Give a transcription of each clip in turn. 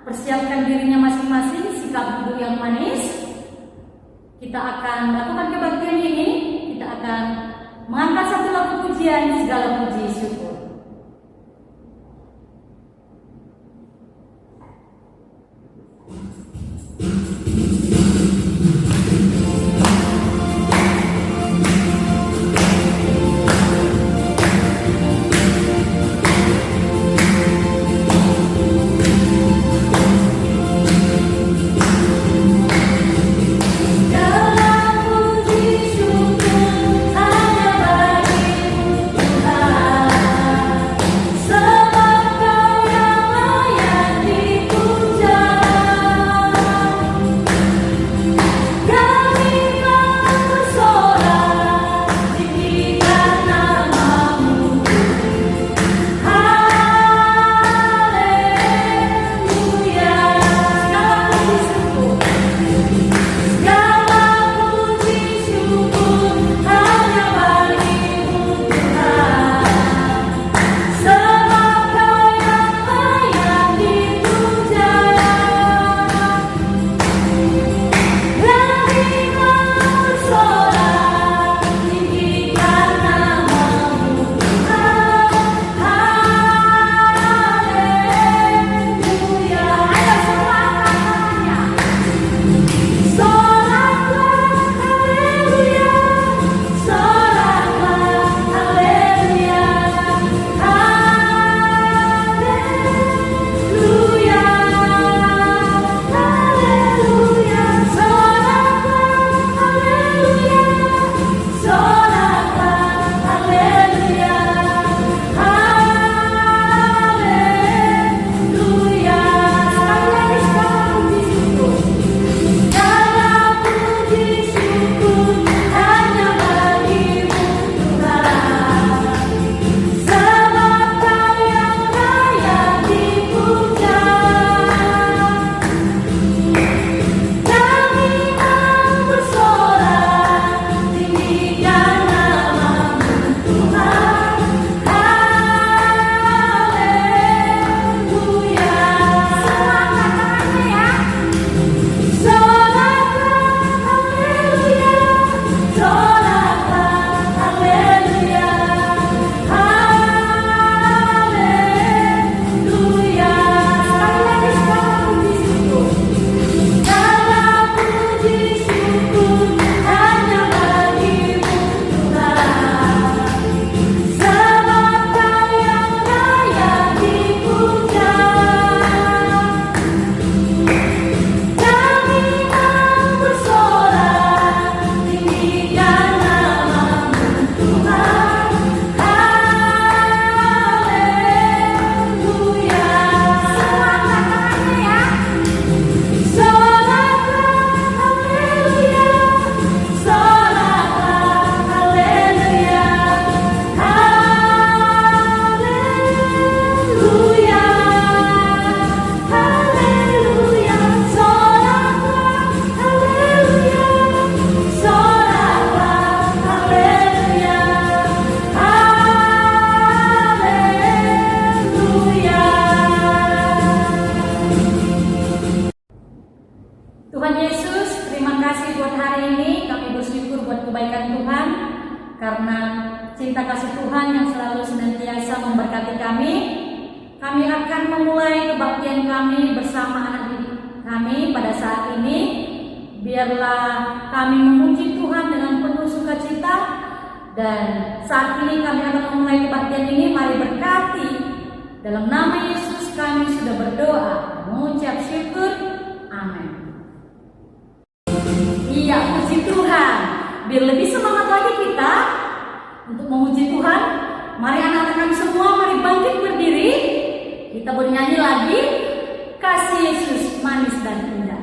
persiapkan dirinya masing-masing, sikap duduk yang manis. Kita akan melakukan kebaktian ini. Kita akan mengangkat satu lagu pujian, segala puji syukur. Karena cinta kasih Tuhan yang selalu senantiasa memberkati kami, kami akan memulai kebaktian kami bersama anak didik kami pada saat ini. Biarlah kami memuji Tuhan dengan penuh sukacita. Dan saat ini kami akan memulai kebaktian ini. Mari berkati. Dalam nama Yesus kami sudah berdoa, mengucap syukur. Amin. Iya, puji Tuhan. Biar lebih semangat lagi kita untuk memuji Tuhan, mari anak-anak kami semua, mari bangkit berdiri. Kita bernyanyi lagi, kasih Yesus manis dan indah.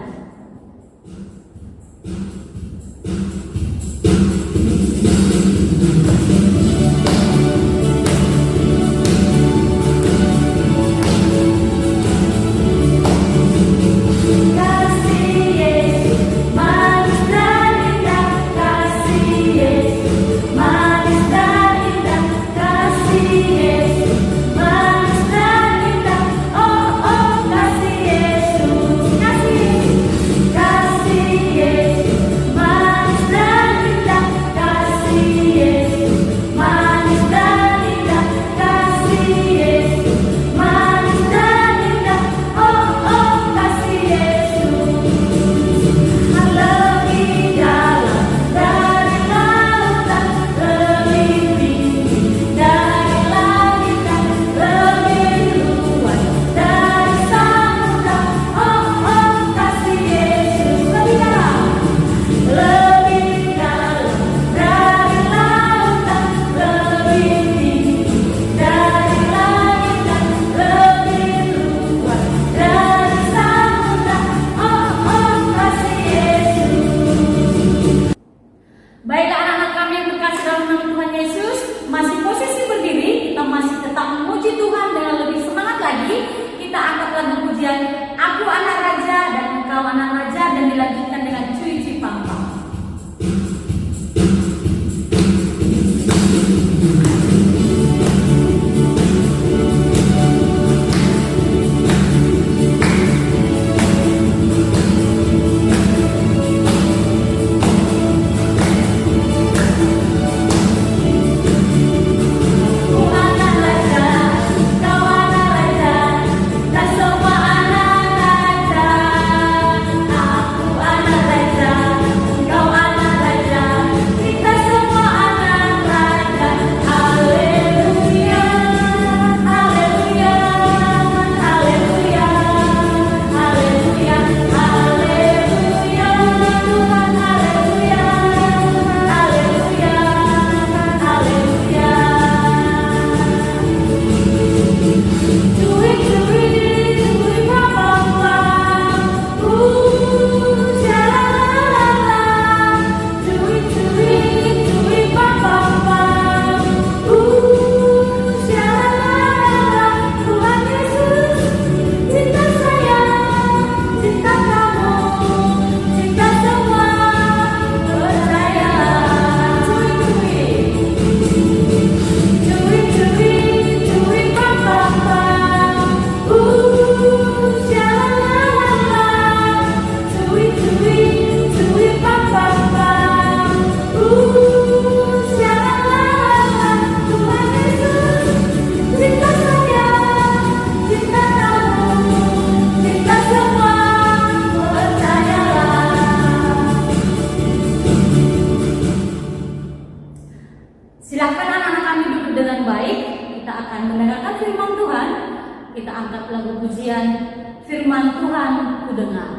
Tuhan kudengar.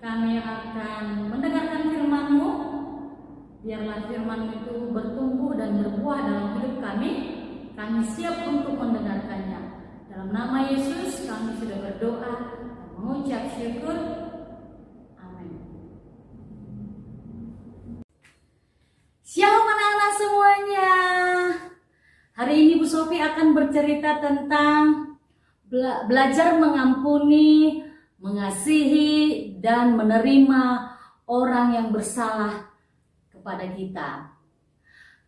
Kami akan mendengarkan firman-Mu. Biarlah firman itu bertumbuh dan berbuah dalam hidup kami. Kami siap untuk mendengarkannya. Dalam nama Yesus kami sudah berdoa dan mengucap syukur. Amin. Shalom anak-anak semuanya. Hari ini Bu Sofi akan bercerita tentang belajar mengampuni, mengasihi, dan menerima orang yang bersalah kepada kita.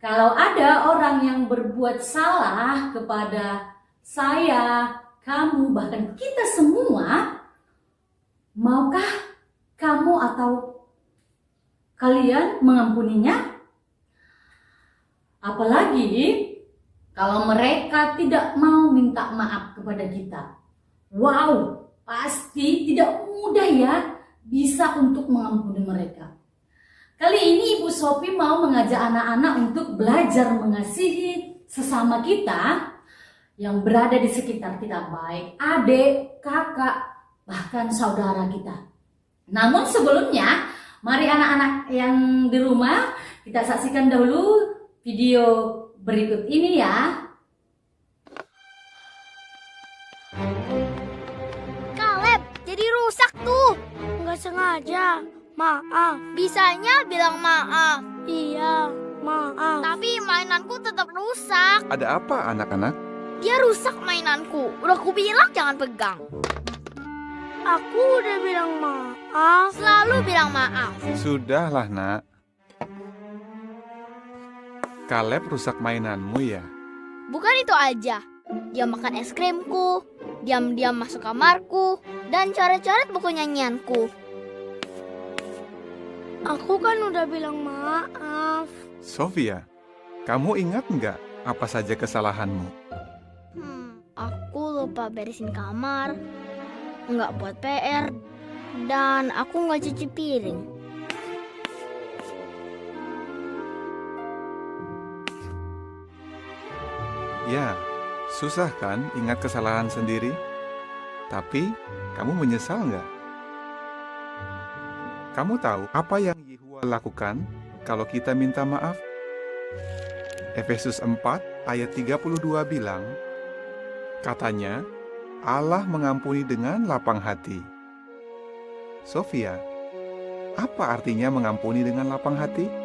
Kalau ada orang yang berbuat salah kepada saya, kamu, bahkan kita semua, maukah kamu atau kalian mengampuninya? Apalagi kalau mereka tidak mau minta maaf kepada kita. Wow, pasti tidak mudah ya bisa untuk mengampuni mereka. Kali ini Ibu Sofi mau mengajak anak-anak untuk belajar mengasihi sesama kita yang berada di sekitar kita, baik adik, kakak, bahkan saudara kita. Namun sebelumnya, mari anak-anak yang di rumah kita saksikan dahulu video berikut ini ya. Kaleb, jadi rusak tuh. Nggak sengaja. Maaf. Bisanya bilang maaf. Iya, maaf. Tapi mainanku tetap rusak. Ada apa anak-anak? Dia rusak mainanku. Udah ku bilang jangan pegang. Aku udah bilang maaf. Selalu bilang maaf. Sudahlah nak. Kaleb rusak mainanmu ya? Bukan itu aja. Dia makan es krimku, diam-diam masuk kamarku, dan coret-coret buku nyanyianku. Aku kan udah bilang maaf. Sofia, kamu ingat nggak apa saja kesalahanmu? Aku lupa beresin kamar, nggak buat PR, dan aku nggak cuci piring. Ya, susah kan ingat kesalahan sendiri? Tapi, kamu menyesal nggak? Kamu tahu apa yang Yehua lakukan kalau kita minta maaf? Efesus 4 ayat 32 bilang, katanya, Allah mengampuni dengan lapang hati. Sofia, apa artinya mengampuni dengan lapang hati?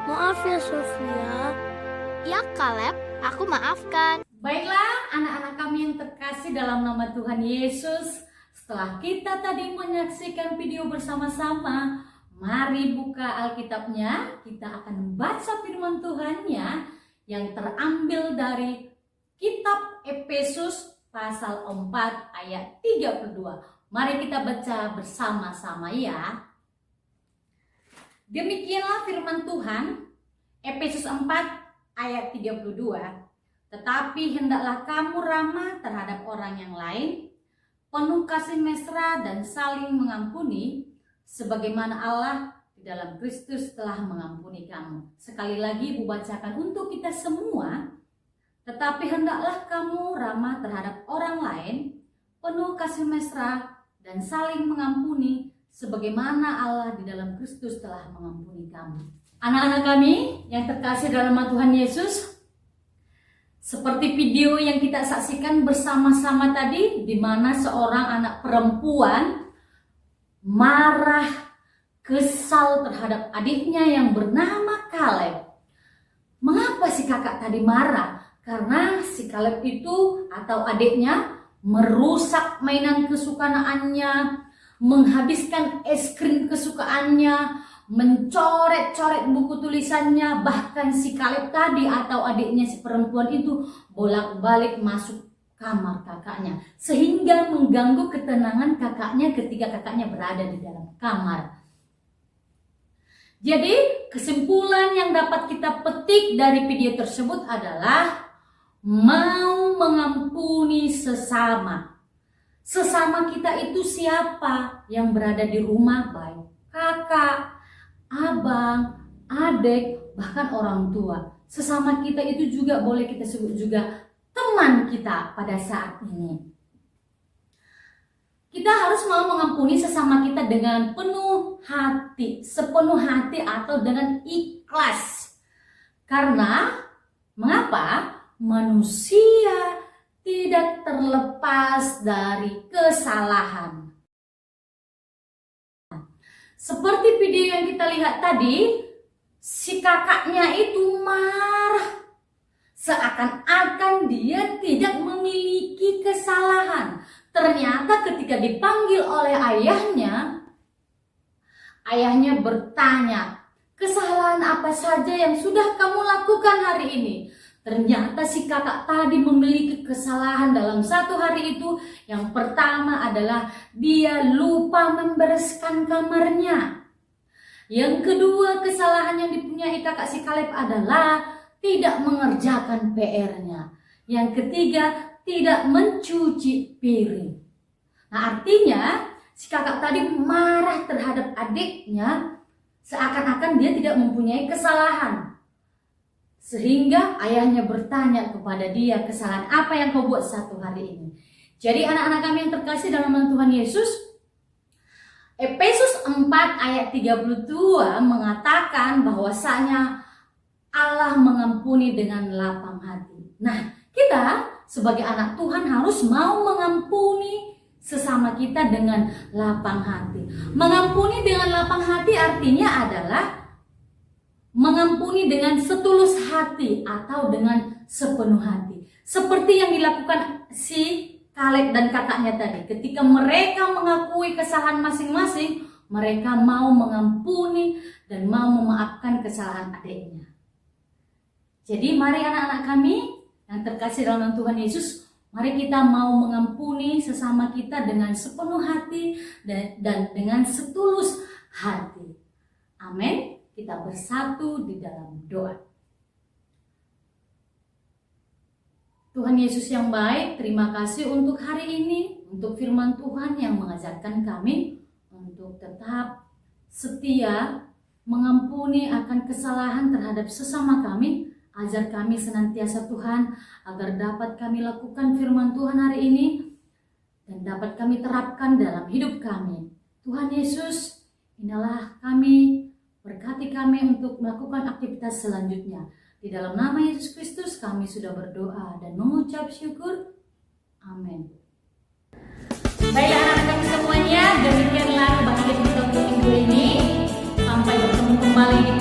Maaf ya Sofia. Ya Kaleb, aku maafkan. Baiklah anak-anak kami yang terkasih dalam nama Tuhan Yesus. Setelah kita tadi menyaksikan video bersama-sama, mari buka Alkitabnya. Kita akan membaca firman Tuhannya yang terambil dari kitab Efesus pasal 4 ayat 32. Mari kita baca bersama-sama ya. Demikianlah firman Tuhan, Efesus 4 ayat 32. Tetapi hendaklah kamu ramah terhadap orang yang lain, penuh kasih mesra dan saling mengampuni, sebagaimana Allah di dalam Kristus telah mengampuni kamu. Sekali lagi Ibu bacakan untuk kita semua. Tetapi hendaklah kamu ramah terhadap orang lain, penuh kasih mesra dan saling mengampuni, sebagaimana Allah di dalam Kristus telah mengampuni kamu. Anak-anak kami yang terkasih dalam nama Tuhan Yesus, seperti video yang kita saksikan bersama-sama tadi, di mana seorang anak perempuan marah, kesal terhadap adiknya yang bernama Kaleb. Mengapa si kakak tadi marah? Karena si Kaleb itu atau adiknya merusak mainan kesukaannya, menghabiskan es krim kesukaannya, mencoret-coret buku tulisannya. Bahkan si Kaleb tadi atau adiknya si perempuan itu bolak-balik masuk kamar kakaknya, sehingga mengganggu ketenangan kakaknya ketika kakaknya berada di dalam kamar. Jadi kesimpulan yang dapat kita petik dari video tersebut adalah mau mengampuni sesama. Sesama kita itu siapa? Yang berada di rumah, baik kakak, abang, adik, bahkan orang tua. Sesama kita itu juga boleh kita sebut juga teman kita pada saat ini. Kita harus mau mengampuni sesama kita dengan penuh hati, sepenuh hati atau dengan ikhlas. Karena mengapa? Manusia tidak terlepas dari kesalahan. Seperti video yang kita lihat tadi, si kakaknya itu marah. Seakan-akan dia tidak memiliki kesalahan. Ternyata ketika dipanggil oleh ayahnya, ayahnya bertanya, kesalahan apa saja yang sudah kamu lakukan hari ini? Ternyata si kakak tadi memiliki kesalahan dalam satu hari itu. Yang pertama adalah dia lupa membereskan kamarnya. Yang kedua, kesalahan yang dipunyai kakak si Kaleb adalah tidak mengerjakan PR-nya. Yang ketiga, tidak mencuci piring. Nah, artinya si kakak tadi marah terhadap adiknya seakan-akan dia tidak mempunyai kesalahan. Sehingga ayahnya bertanya kepada dia, kesalahan apa yang kau buat satu hari ini? Jadi anak-anak kami yang terkasih dalam nama Tuhan Yesus, Efesus 4 ayat 32 mengatakan bahwasanya Allah mengampuni dengan lapang hati. Nah, kita sebagai anak Tuhan harus mau mengampuni sesama kita dengan lapang hati. Mengampuni dengan lapang hati artinya adalah mengampuni dengan setulus hati atau dengan sepenuh hati. Seperti yang dilakukan si Kaleb dan kakaknya tadi. Ketika mereka mengakui kesalahan masing-masing, mereka mau mengampuni dan mau memaafkan kesalahan adiknya. Jadi mari anak-anak kami yang terkasih dalam Tuhan Yesus, mari kita mau mengampuni sesama kita dengan sepenuh hati dan dengan setulus hati. Amin. Kita bersatu di dalam doa. Tuhan Yesus yang baik, terima kasih untuk hari ini, untuk firman Tuhan yang mengajarkan kami untuk tetap setia mengampuni akan kesalahan terhadap sesama kami. Ajar kami senantiasa Tuhan, agar dapat kami lakukan firman Tuhan hari ini dan dapat kami terapkan dalam hidup kami. Tuhan Yesus, inilah kami, berkati kami untuk melakukan aktivitas selanjutnya. Di dalam nama Yesus Kristus kami sudah berdoa dan mengucap syukur. Amin. Baiklah anak-anak kami semuanya, demikianlah kebahagiaan kita untuk minggu ini. Sampai bertemu kembali di